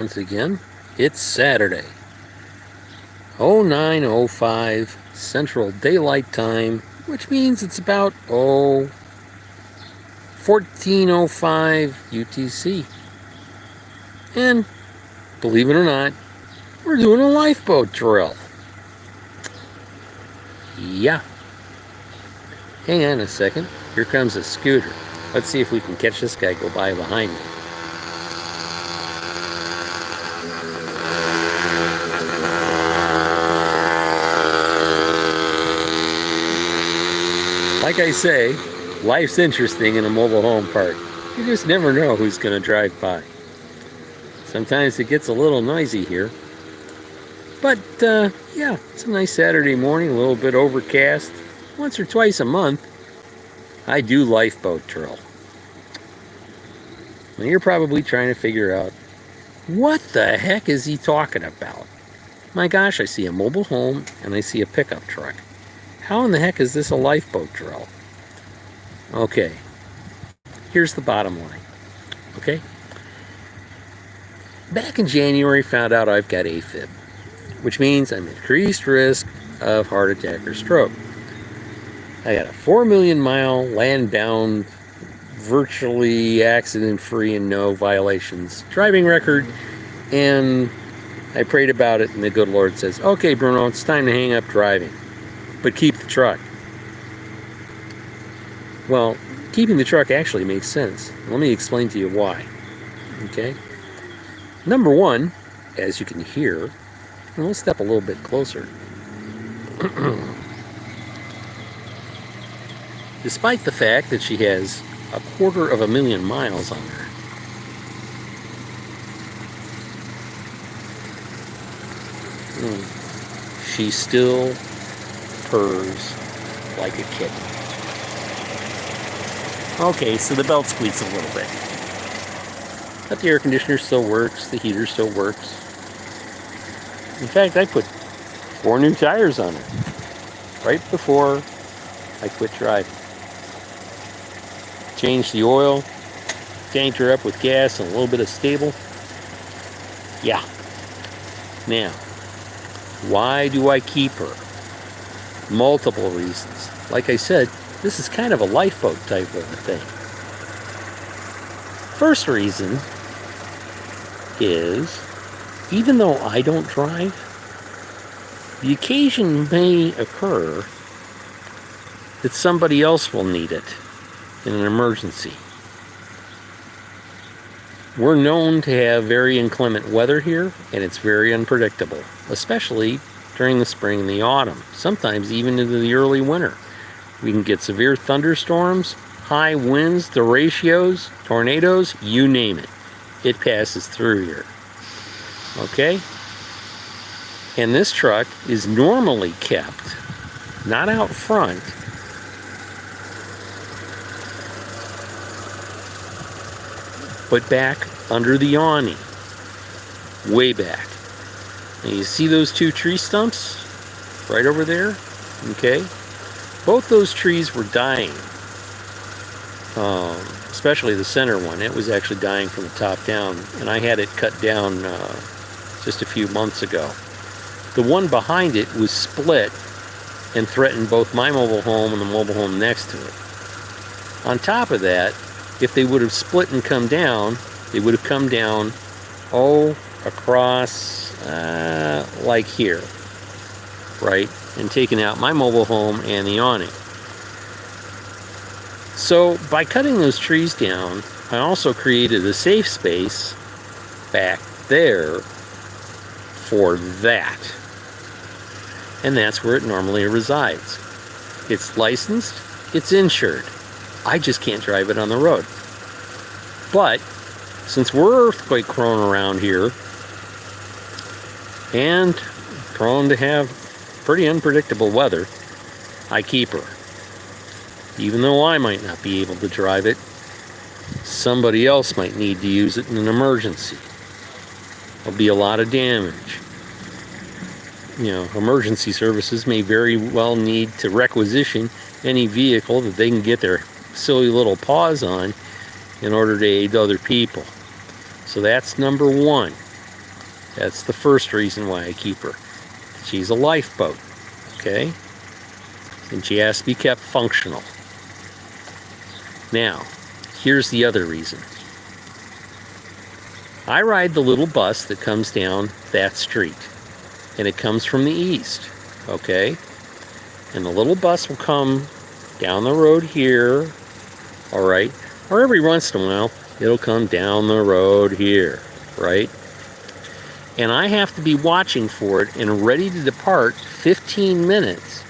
Once again, it's Saturday, 09:05 Central Daylight Time, which means it's about 14:05 UTC. And believe it or not, we're doing a lifeboat drill. Yeah. Hang on a second. Here comes a scooter. Let's see if we can catch this guy go by behind me. Like I say, life's interesting in a mobile home park. You just never know who's going to drive by. Sometimes it gets a little noisy here. But, yeah, it's a nice Saturday morning, a little bit overcast. Once or twice a month, I do lifeboat drill. Now you're probably trying to figure out, what the heck is he talking about? My gosh, I see a mobile home and I see a pickup truck. How in the heck is this a lifeboat drill? Okay, here's the bottom line, okay? Back in January, found out I've got AFib, which means I'm at increased risk of heart attack or stroke. I got a 4 million mile Landbound, virtually accident-free and no violations driving record, and I prayed about it and the good Lord says, okay, Bruno, it's time to hang up driving, but keep the truck. Well, keeping the truck actually makes sense. Let me explain to you why. Okay? Number one, as you can hear, and we'll step a little bit closer. Despite the fact that she has 250,000 miles on her, she still purrs like a kitten. Okay, so the belt squeaks a little bit. But the air conditioner still works, the heater still works. In fact, I put 4 new tires on her right before I quit driving. Changed the oil, tanked her up with gas and a little bit of stable. Yeah. Now, why do I keep her? Multiple reasons. Like I said, this is kind of a lifeboat type of a thing. First reason is, even though I don't drive, the occasion may occur that somebody else will need it in an emergency. We're known to have very inclement weather here, and it's very unpredictable, especially during the spring and the autumn, sometimes even into the early winter. We can get severe thunderstorms, high winds, derechos, tornadoes, you name it. It passes through here. Okay? And this truck is normally kept, not out front, but back under the awning, way back. And you see those 2 tree stumps right over there? Okay? Both those trees were dying, especially the center one. It was actually dying from the top down, and I had it cut down just a few months ago. The one behind it was split and threatened both my mobile home and the mobile home next to it. On top of that, if they would have split and come down, they would have come down, across, like here, right? And taken out my mobile home and the awning. So by cutting those trees down, I also created a safe space back there for that. And that's where it normally resides. It's licensed, it's insured. I just can't drive it on the road. But since we're earthquake prone around here and prone to have pretty unpredictable weather, I keep her. Even though I might not be able to drive it, somebody else might need to use it in an emergency. There'll be a lot of damage. You know, emergency services may very well need to requisition any vehicle that they can get their silly little paws on in order to aid other people. So that's number one. That's the first reason why I keep her. She's a lifeboat, okay? And she has to be kept functional. Now, here's the other reason. I ride the little bus that comes down that street, and it comes from the east, okay? And the little bus will come down the road here, all right? Or every once in a while, it'll come down the road here, right? And I have to be watching for it and ready to depart 15 minutes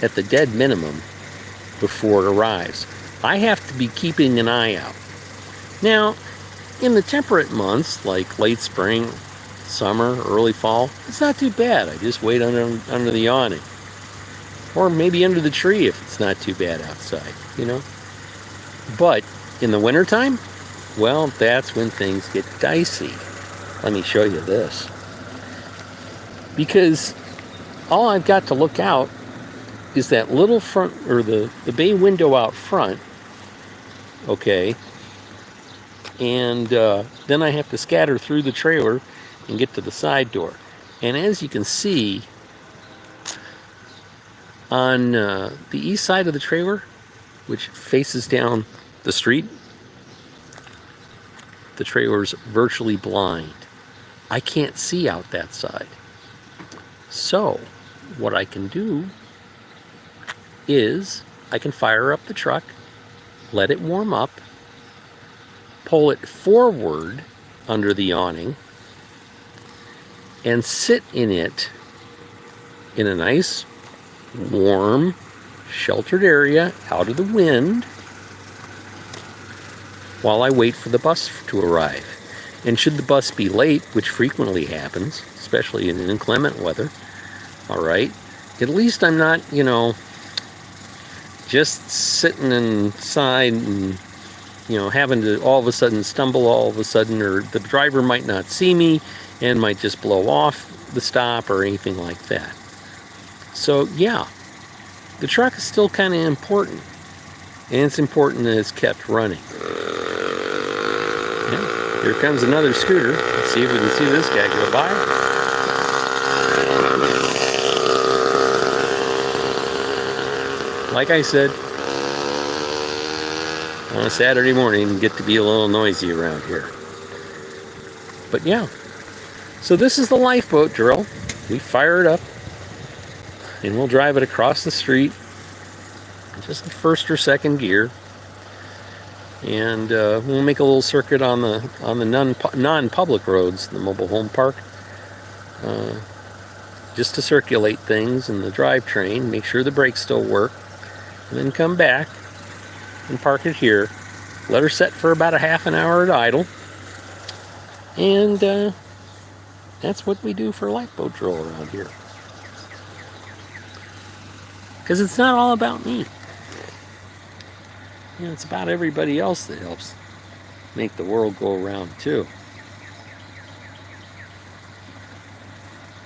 at the dead minimum before it arrives. I have to be keeping an eye out. Now, in the temperate months, like late spring, summer, early fall, it's not too bad. I just wait under the awning. Or maybe under the tree if it's not too bad outside, you know? But in the wintertime, well, that's when things get dicey. Let me show you this. Because all I've got to look out is that little front, or the bay window out front, okay? And then I have to scatter through the trailer and get to the side door. And as you can see, on the east side of the trailer, which faces down the street, the trailer's virtually blind. I can't see out that side. So what I can do is I can fire up the truck, let it warm up, pull it forward under the awning, and sit in it in a nice, warm, sheltered area out of the wind while I wait for the bus to arrive. And should the bus be late, which frequently happens, especially in inclement weather, all right, at least I'm not, you know, just sitting inside and, you know, having to all of a sudden stumble all of a sudden, or the driver might not see me and might just blow off the stop or anything like that. So yeah, the truck is still kind of important, and it's important that it's kept running. Yeah, here comes another scooter. Let's see if we can see this guy go by. Like I said, on a Saturday morning, get to be a little noisy around here. But yeah, so this is the lifeboat drill. We fire it up, and we'll drive it across the street, just in first or second gear, and we'll make a little circuit on the non-public roads, the mobile home park, just to circulate things and the drivetrain, make sure the brakes still work, and then come back and park it here, let her set for about a half an hour at idle, and that's what we do for lifeboat drill around here. Because it's not all about me. You know, it's about everybody else that helps make the world go around too.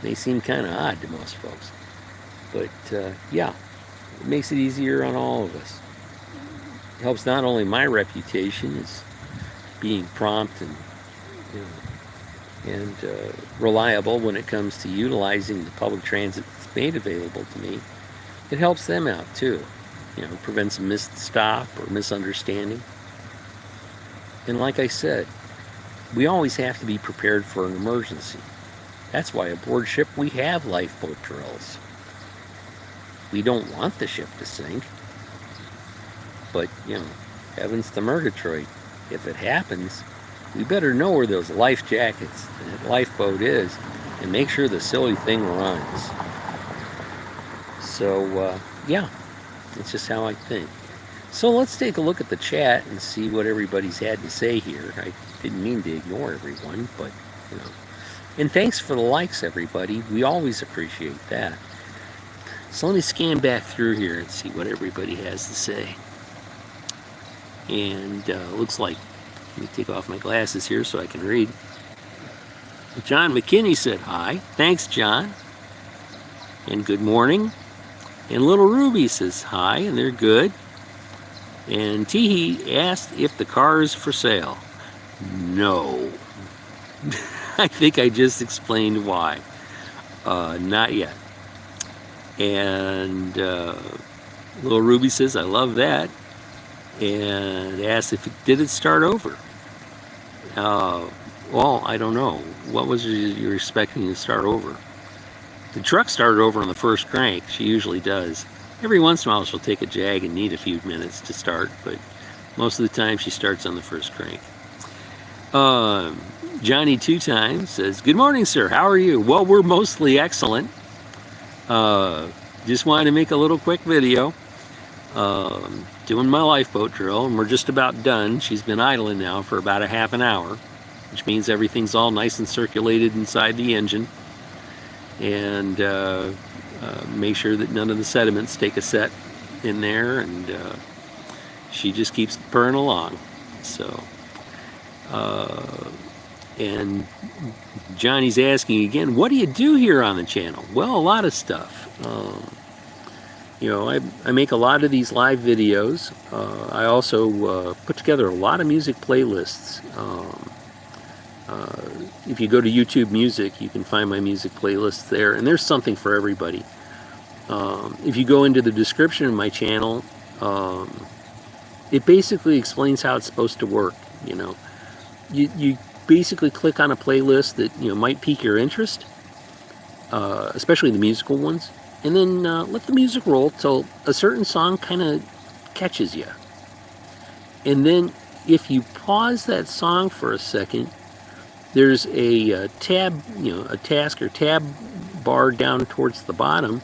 They seem kind of odd to most folks. But yeah, it makes it easier on all of us. It helps not only my reputation as being prompt and, you know, and reliable when it comes to utilizing the public transit that's made available to me. It helps them out too. You know, prevents a missed stop or misunderstanding. And like I said, we always have to be prepared for an emergency. That's why aboard ship we have lifeboat drills. We don't want the ship to sink, but, you know, heavens to Murgatroyd. If it happens, we better know where those life jackets and that lifeboat is and make sure the silly thing runs. So, yeah, it's just how I think. So let's take a look at the chat and see what everybody's had to say here. I didn't mean to ignore everyone, but, you know. And thanks for the likes, everybody. We always appreciate that. So let me scan back through here and see what everybody has to say. And looks like, let me take off my glasses here so I can read. John McKinney said hi. Thanks, John. And good morning. And Little Ruby says hi, and they're good. And Teehee asked if the car is for sale. No. I think I just explained why. Not yet. And little Ruby says, I love that. And asked if did it start over? Well, I don't know. What was you expecting to start over? The truck started over on the first crank. She usually does. Every once in a while she'll take a jag and need a few minutes to start, but most of the time she starts on the first crank. Johnny 2 times says, good morning, sir. How are you? Well, we're mostly excellent. Just wanted to make a little quick video. Doing my lifeboat drill, and we're just about done. She's been idling now for about a half an hour, which means everything's all nice and circulated inside the engine. And make sure that none of the sediments take a set in there, and she just keeps purring along. So, and Johnny's asking again, what do you do here on the channel? Well, a lot of stuff. You know, I make a lot of these live videos. I also put together a lot of music playlists. If you go to YouTube Music, you can find my music playlists there, and there's something for everybody. If you go into the description of my channel, it basically explains how it's supposed to work. You know, you basically click on a playlist that might pique your interest, especially the musical ones, and then let the music roll till a certain song kind of catches you. And then if you pause that song for a second, there's a tab, a task or tab bar down towards the bottom,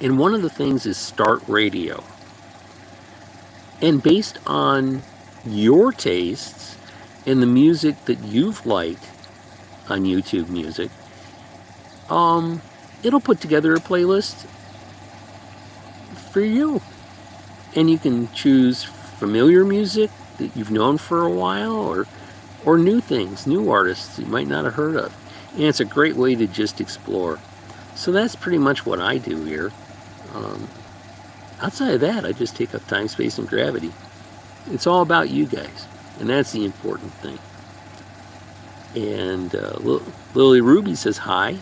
and one of the things is Start Radio. And based on your tastes and the music that you've liked on YouTube Music, it'll put together a playlist for you. And you can choose familiar music that you've known for a while, or new things, new artists you might not have heard of. And it's a great way to just explore. So that's pretty much what I do here. Outside of that, I just take up time, space, and gravity. It's all about you guys, and that's the important thing. And Lily Ruby says hi.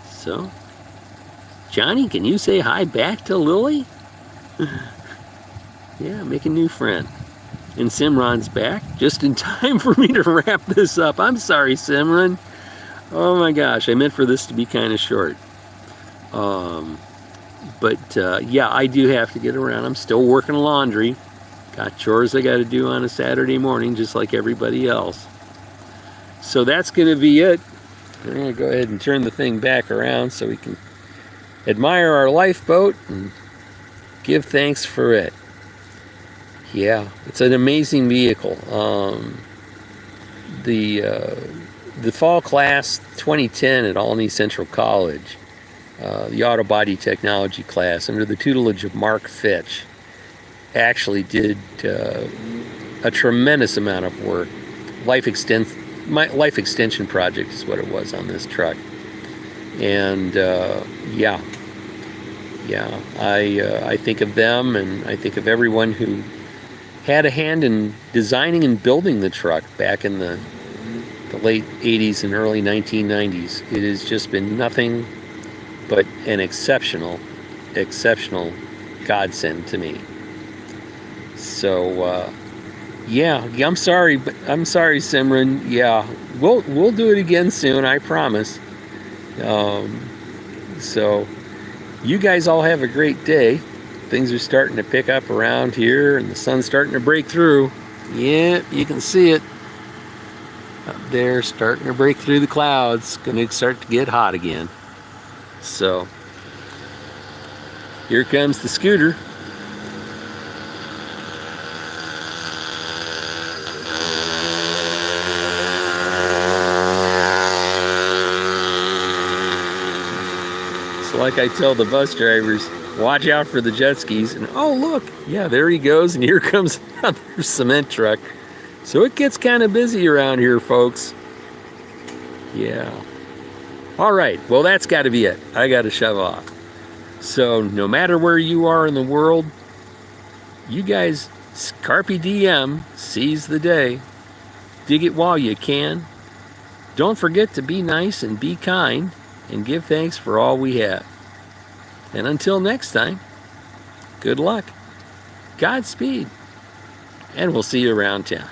So, Johnny, can you say hi back to Lily? Yeah, make a new friend. And Simran's back just in time for me to wrap this up. I'm sorry, Simran. Oh my gosh, I meant for this to be kind of short. But yeah, I do have to get around. I'm still working laundry. Got chores I got to do on a Saturday morning, just like everybody else. So that's going to be it. I'm going to go ahead and turn the thing back around so we can admire our lifeboat and give thanks for it. Yeah, it's an amazing vehicle. The fall class 2010 at Albany Central College, the auto body technology class under the tutelage of Mark Fitch, actually did a tremendous amount of work. My life extension project is what it was on this truck. And yeah, I think of them, and I think of everyone who had a hand in designing and building the truck back in the late 80s and early 1990s. It has just been nothing but an exceptional godsend to me. So yeah, I'm sorry, Simran. Yeah, we'll do it again soon, I promise. So you guys all have a great day. Things are starting to pick up around here, and the sun's starting to break through. Yeah, you can see it up there, starting to break through the clouds. Gonna start to get hot again. So here comes the scooter. So like I tell the bus drivers, watch out for the jet skis. And oh look, yeah, there he goes, and here comes another cement truck. So it gets kind of busy around here, folks. Yeah. All right, well, that's got to be it. I got to shove off. So no matter where you are in the world, you guys, carpe diem, seize the day. Dig it while you can. Don't forget to be nice and be kind and give thanks for all we have. And until next time, good luck, Godspeed, and we'll see you around town.